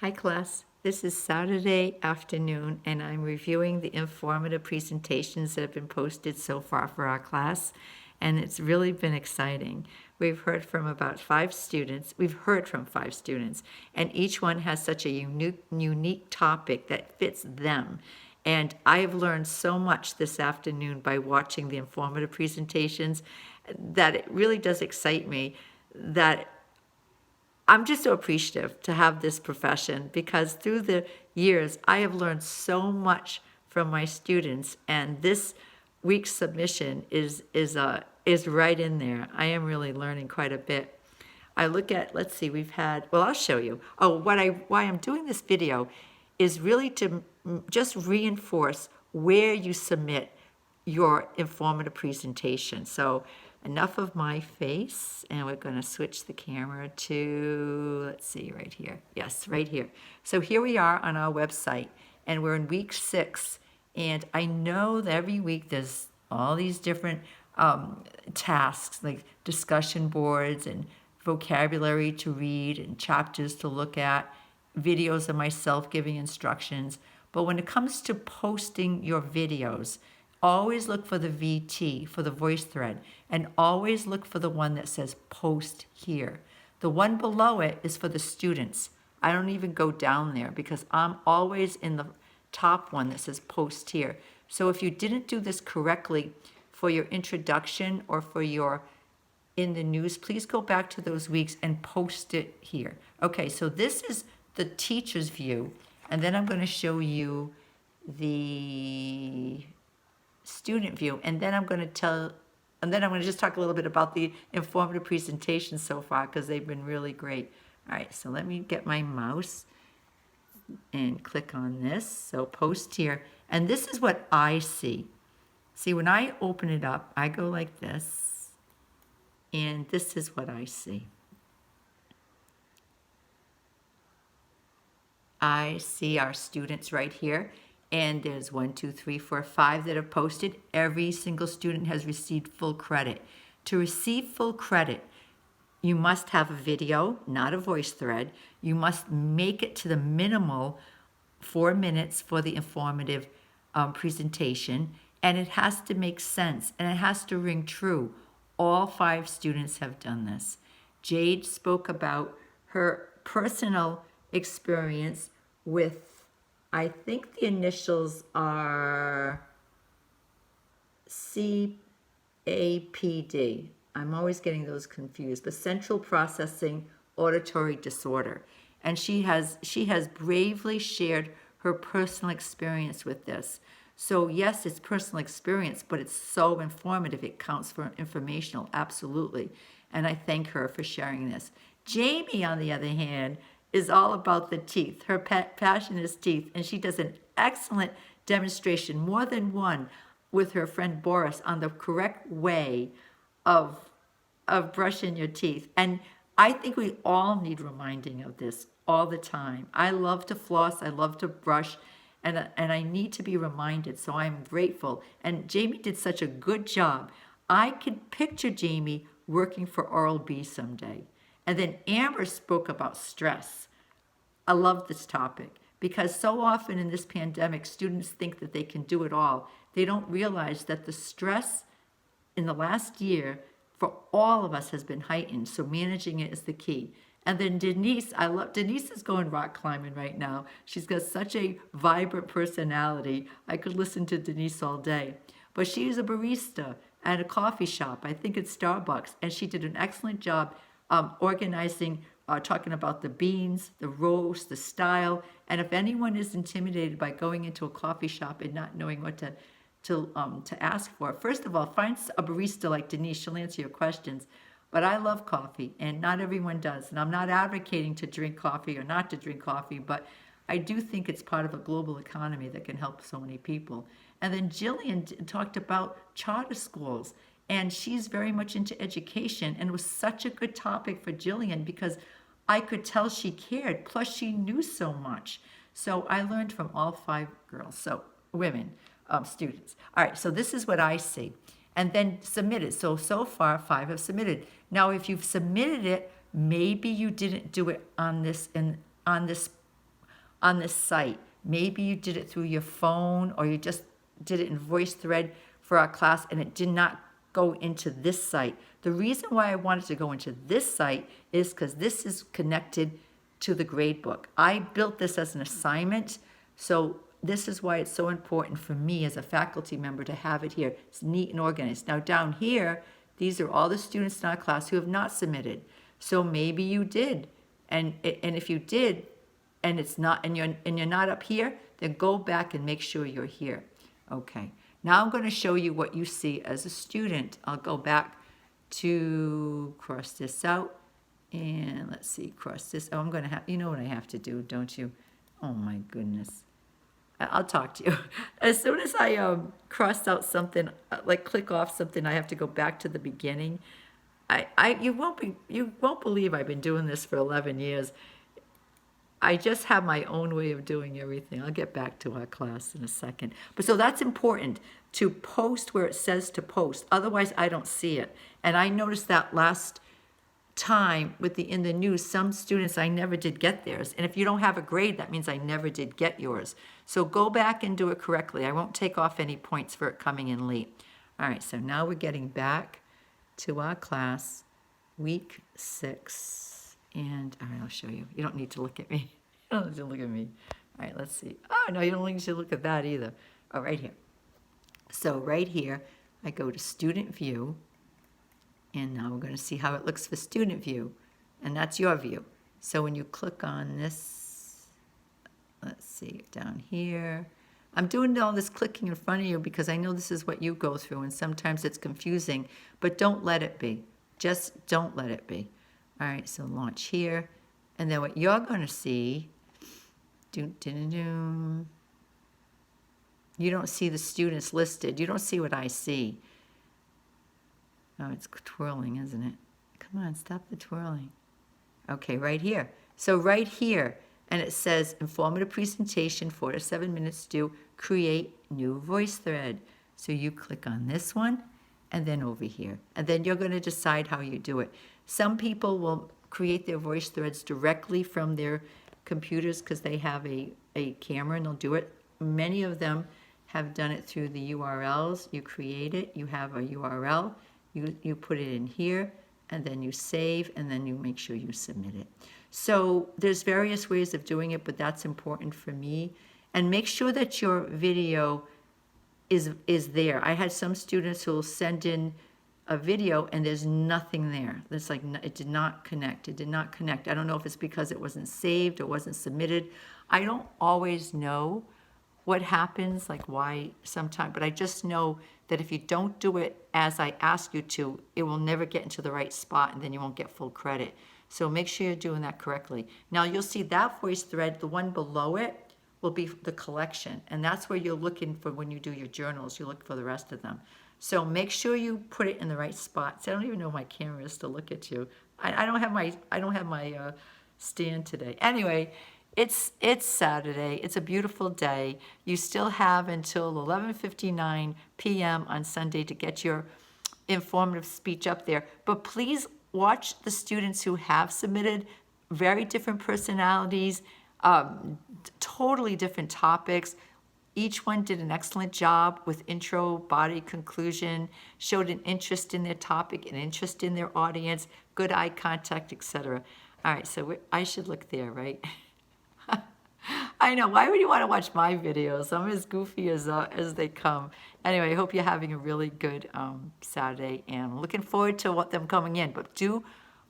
Hi class, this is Saturday afternoon and I'm reviewing the informative presentations that have been posted so far for our class, and it's really been exciting. We've heard from about 5 students, and each one has such a unique topic that fits them. And I have learned so much this afternoon by watching the informative presentations that it really does excite me that I'm just so appreciative to have this profession because through the years, I have learned so much from my students, and this week's submission is right in there. I am really learning quite a bit. I look at, let's see, I'll show you. Oh, why I'm doing this video is really to just reinforce where you submit your informative presentation. So enough of my face, and we're going to switch the camera to, let's see, right here. Yes, right here. So here we are on our website, and we're in week 6. And I know that every week there's all these different tasks like discussion boards and vocabulary to read and chapters to look at, videos of myself giving instructions. But when it comes to posting your videos, always look for the VT, for the VoiceThread, and always look for the one that says post here. The one below it is for the students. I don't even go down there because I'm always in the top one that says post here. So if you didn't do this correctly for your introduction or for your in the news, please go back to those weeks and post it here. Okay, so this is the teacher's view, and then I'm going to show you the student view, and then I'm going to just talk a little bit about the informative presentations so far because they've been really great. All right, so let me get my mouse and click on this. So post here, and this is what I see. See, when I open it up, I go like this, and this is what I see. I see our students right here, and there's 1, 2, 3, 4, 5 that have posted. Every single student has received full credit. To receive full credit, you must have a video, not a VoiceThread. You must make it to the minimal 4 minutes for the informative presentation, and it has to make sense, and it has to ring true. All 5 students have done this. Jade spoke about her personal experience with, I think the initials are CAPD. I'm always getting those confused, but Central Processing Auditory Disorder. And she has bravely shared her personal experience with this. So yes, it's personal experience, but it's so informative. It counts for informational, absolutely. And I thank her for sharing this. Jamie, on the other hand, is all about the teeth. Her passion is teeth, and she does an excellent demonstration, more than one, with her friend Boris on the correct way of brushing your teeth. And I think we all need reminding of this all the time. I love to floss, I love to brush, and I need to be reminded, so I'm grateful. And Jamie did such a good job. I could picture Jamie working for Oral-B someday. And then Amber spoke about stress. I love this topic because so often in this pandemic, students think that they can do it all. They don't realize that the stress in the last year for all of us has been heightened, so managing it is the key. And then Denise, Denise is going rock climbing right now. She's got such a vibrant personality. I could listen to Denise all day. But she's a barista at a coffee shop, I think it's Starbucks, and she did an excellent job organizing, talking about the beans, the roast, the style. And if anyone is intimidated by going into a coffee shop and not knowing what to ask for, first of all, find a barista like Denise. She'll answer your questions. But I love coffee, and not everyone does. And I'm not advocating to drink coffee or not to drink coffee, but I do think it's part of a global economy that can help so many people. And then Jillian talked about charter schools, and she's very much into education, and it was such a good topic for Jillian because I could tell she cared, plus she knew so much. So I learned from all 5 girls, so women, students. All right, so this is what I see. And then submitted. So far, 5 have submitted. Now, if you've submitted it, maybe you didn't do it on this on this site. Maybe you did it through your phone, or you just did it in VoiceThread for our class and it did not go into this site. The reason why I wanted to go into this site is because this is connected to the gradebook. I built this as an assignment, so this is why it's so important for me as a faculty member to have it here. It's neat and organized. Now down here, these are all the students in our class who have not submitted. So maybe you did, and if you did, and it's not, and you're not up here, then go back and make sure you're here. Okay. Now I'm going to show you what you see as a student. I'll go back to cross this out, and let's see, cross this. Oh, I'm going to have, you know what I have to do, don't you? Oh my goodness. I'll talk to you. As soon as I crossed out something, like click off something, I have to go back to the beginning. You won't believe I've been doing this for 11 years. I just have my own way of doing everything. I'll get back to our class in a second. But so that's important, to post where it says to post. Otherwise, I don't see it. And I noticed that last time with in the news, some students, I never did get theirs. And if you don't have a grade, that means I never did get yours. So go back and do it correctly. I won't take off any points for it coming in late. All right, so now we're getting back to our class, week 6. And all right, I'll show you. You don't need to look at me. You don't need to look at me. All right, let's see. Oh, no, you don't need to look at that either. Oh, right here. So right here, I go to Student View. And now we're going to see how it looks for Student View. And that's your view. So when you click on this, let's see, down here. I'm doing all this clicking in front of you because I know this is what you go through, and sometimes it's confusing. But don't let it be. Just don't let it be. All right, so launch here. And then what you're going to see, you don't see the students listed. You don't see what I see. Oh, it's twirling, isn't it? Come on, stop the twirling. Okay, right here. So right here, and it says informative presentation, 4 to 7 minutes due, create new VoiceThread. So you click on this one, and then over here. And then you're going to decide how you do it. Some people will create their VoiceThreads directly from their computers because they have a camera and they'll do it. Many of them have done it through the URLs. You create it, you have a URL, you put it in here, and then you save, and then you make sure you submit it. So there's various ways of doing it, but that's important for me. And make sure that your video is there. I had some students who will send in a video and there's nothing there. It's like it did not connect. It did not connect. I don't know if it's because it wasn't saved or wasn't submitted. I don't always know what happens, like why sometimes, but I just know that if you don't do it as I ask you to, it will never get into the right spot and then you won't get full credit. So make sure you're doing that correctly. Now you'll see that VoiceThread, the one below it, will be the collection. And that's where you're looking for when you do your journals. You look for the rest of them. So make sure you put it in the right spots. I don't even know my camera is to look at you. I don't have my stand today. Anyway, it's Saturday. It's a beautiful day. You still have until 11:59 p.m. on Sunday to get your informative speech up there. But please watch the students who have submitted. Very different personalities, totally different topics. Each one did an excellent job with intro, body, conclusion, showed an interest in their topic, an interest in their audience, good eye contact, etc. All right, so I should look there, right? I know, why would you want to watch my videos? I'm as goofy as they come. Anyway, I hope you're having a really good Saturday, and I'm looking forward to them coming in. But do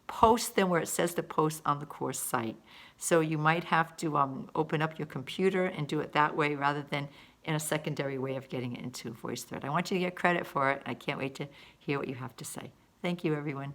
post them where it says to post on the course site. So you might have to open up your computer and do it that way rather than in a secondary way of getting it into VoiceThread. I want you to get credit for it. I can't wait to hear what you have to say. Thank you, everyone.